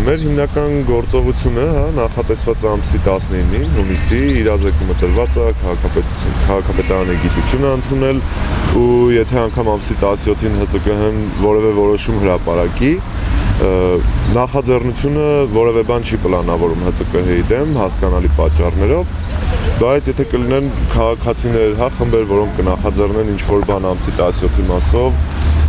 Մեր հիմնական գործողությունը նախատեսված ամսի 19-ին, հունիսի, իրազեկումը տրված է, քաղաքապետարանի գիտությունը ընդունել ու եթե անգամ ամսի 17-ին ՀԾԿՀ-ն որևէ որոշում հրապարակի, նախաձեռնությունը որևէ բան չի պլանավորում ՀԾԿՀ-ի դեմ հասկանալի պատճառներով, բայց եթե կլինեն քաղաքացիներ, խմբեր, որոնք կնախաձեռնեն ինչ-որ բան ամսի 17-ի մասով,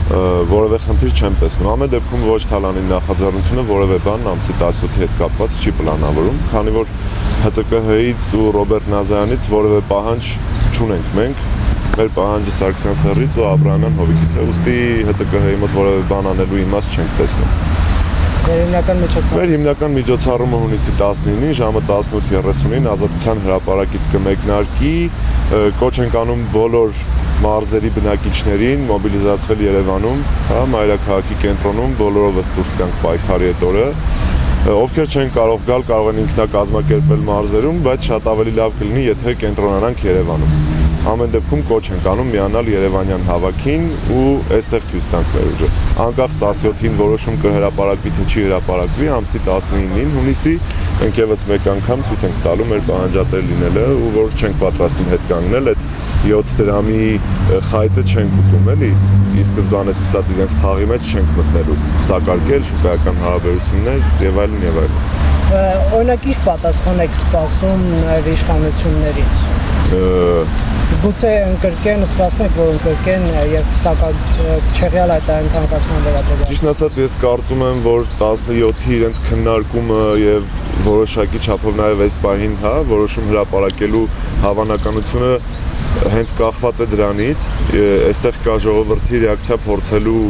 որևէ խնդիր չեմ տեսնում։ Ամեն դեպքում ոչ Թալանի նախաձեռնությունը որևէ բան ամսի 17-ի հետ կապված չի պլանավորում, քանի որ ՀԾԿՀ-ից ու Ռոբերտ Նազարյանից որևէ պահանջ չունենք մենք։ Մեր պահանջը Սարգսյան Սեռից ու Աբրահամյան Հովիկից է, ուստի ՀԾԿՀ-ի մոտ որևէ բան անելու իմաստ չենք տեսնում։ Մեր հիմնական միջոցառումը հունիսի 19-ին ժամը 18:30-ին Ազատության հրապարակից կմեկնարկի, կոչ ենք անում բոլոր մարզերի բնակիչներին մոբիլիզացվել Երևանում, մայրաքաղաքի կենտրոնում, բոլորովս դուրս գանք պայքարի այդ օրը։ Ովքեր չեն կարող գալ, կարող են ինքնակազմակերպվել մարզերում, բայց շատ ավելի լավ կլինի, եթե կենտրոնանանք Երևանում։ Ամեն դեպքում կոչ ենք անում միանալ Երևանյան հավաքին ու այստեղ ցույց տանք մեր ուժը։ Անկախ 17-ին որոշում կհրապարակվի թե չի հրապարակվի, ամսի 19-ին հունիսի մենք եւս մեկ անգամ ցույց ենք տալու մեր պահանջատեր լինելը ու որ չենք պատրաստվում հետ կանգնել, այդ 7 դրամի խայծը չենք ուտում, էլի։ Ի սկզբանե սկսած իրենց խաղի մեջ չենք մտնելու, սակարկել շուկայական հարաբերություններ եւ այլն եւ այլն։ Օրինակ ինչ պատասխան եք սպասում իշխանություններից։ Գուցե ընկրկեն, սպասում եք, որ ընկրկեն եւ սակայն չեղյալ այդ ընդհանրացման վերաբերյալ։ Ճիշտ ասած, ես կարծում եմ, որ 17-ի իրենց քննարկումը եւ որոշակի չափով նաեւ այս պահին, որոշում հրապարակելու հավանականությունը հենց կախված է դրանից, այստեղ կա ժողովրդի ռեակցիա փորձելու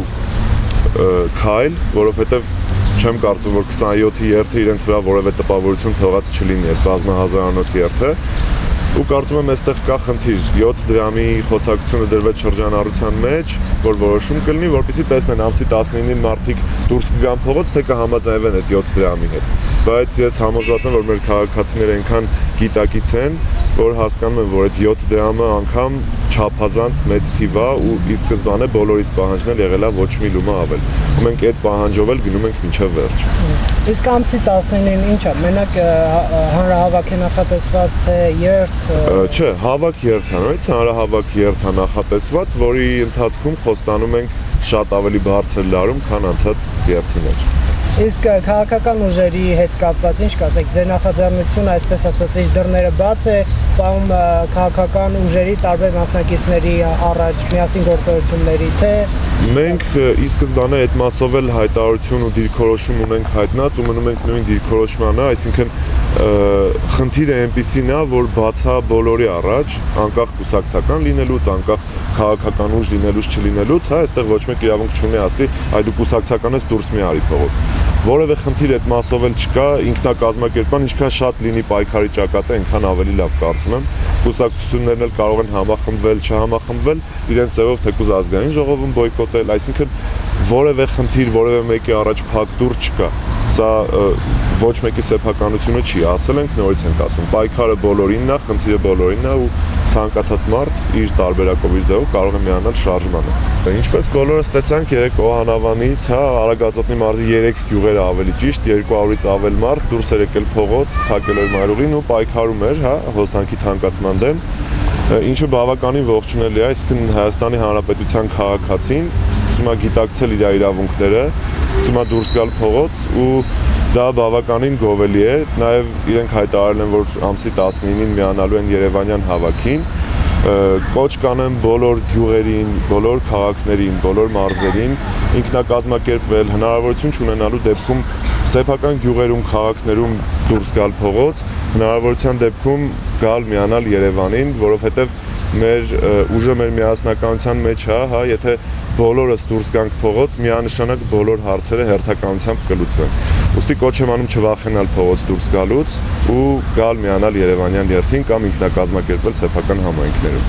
քայլ, որովհետեւ չեմ կարծում, որ 27-ի երթը իրենց վրա որևէ տպավորություն թողած չլինի, այդ բազմահազարանոց երթը։ Ու կարծում եմ այստեղ կա խնդիր 7 դրամի խոսակցությունը դրվեց շրջանառության մեջ, որ որոշում կլինի, որպեսզի տեսնեն ամսի 19-ին մարդիկ դուրս կգան փողոց, թե կհամաձայնվեն այդ 7 դրամի հետ։ Բայց ես համոզված եմ, որ մեր քաղաքացիները այնքան գիտակից են, որ հասկանում են, որ այդ 7 դրամը անգամ չափազանց մեծ թիվ է ու ի սկզբանե բոլորիս պահանջն էլ եղել է ոչ մի լումա ավել։ Ու մենք այդ պահանջով էլ գնում ենք մինչև վերջ։ Իսկ ամսի 19-ին ի՞նչ է, մենակ հանրահավաք է նախատեսված, թե երթ։ Չէ, հավաք երթանոց, հանրահավաք երթա նախատեսված, որի ընթացքում խոստանում ենք շատ ավելի բարձր լարում, քան անցած երթիներ։ Իսկ քաղաքական ուժերի հետ կապված ինչ կասեք, ձեր նախաձեռնությունը, այսպես ասած, իր դռները բաց է, պահում քաղաքական ուժերի տարբեր մասնակիցների առաջ միասին գործողությունների, թե մենք ի սկզբանե այդ մասով էլ հայտարարություն ու դիրքորոշում ունենք հայտնած ու մնում ենք նույն դիրքորոշմանը, այսինքն խնդիրը այնպիսին է, որ բացա բոլորի առաջ, անկախ կուսակցական լինելուց, անկախ քաղաքական ուժ լինելուց չլինելուց, այստեղ ոչ մեկ իրավունք չունի ասի, այ դու կուսակցական ես դուրս մի արի փողոց։ Որևէ խնդիր այդ մասով էլ չկա, ինքնակազմակերպման ինչքան շատ լինի պայքարի ճակատը, այնքան ավելի լավ կարծում եմ։ Կուսակցություններն էլ կարող են համախմբվել, չհամախմբվել, իրենց ձևով թեկուզ ազգային ժողովում բոյկոտել, այսինքն որևէ խնդիր, որևէ մեկի առաջ փակ դուռ չկա։ Սա ոչ մեկի սեփականությունը չի, ասել ենք, նորից ենք ասում, պայքարը բոլորինն է, խնդիրը բոլորինն է ու ցանկացած մարդ իր տարբերակով իր ձևով կարող է միանալ շարժմանը։ Ինչպես բոլորս տեսանք երեք Օհանավանից, Արագածոտնի մարզի 3 գյուղերը ավելի ճիշտ, 200-ից ավել մարդ դուրս էր եկել փողոց, փակել էր մայրուղին ու պայքարում էր, հոսանքի թանկացման դեմ, ինչը բավականին ողջունելի է, այսինքն Հայաստանի Հանրապետության քաղաքացին սկսում է գիտակցել իր իրավունքները, սկսում է դուրս գալ փողոց ու դա բավականին գովելի է, նաև իրենք հայտարարել են, որ ամսի 19-ին միանալու են Երևանյան հավաքին, կոչ կանեմ բոլոր գյուղերին, բոլոր քաղաքներին, բոլոր մարզերին ինքնակազմակերպվել, հնարավորություն չունենալու դեպքում սեփական գյուղերում, քաղաքներում դուրս գալ փողոց, հնարավորության դեպքում գալ միանալ Երևանին, որովհետև մեր ուժը մեր միասնականության մեջ է, եթե բոլորս դուրս գանք փողոց, միանշանակ բոլոր հարցերը հերթականությամբ կլուծվեն։ Ուստի կոչ եմ անում չվախենալ փողոց դուրս գալուց ու գալ միանալ Երևանյան երթին կամ ինքնակազմակերպվել սեփական համայնքներում։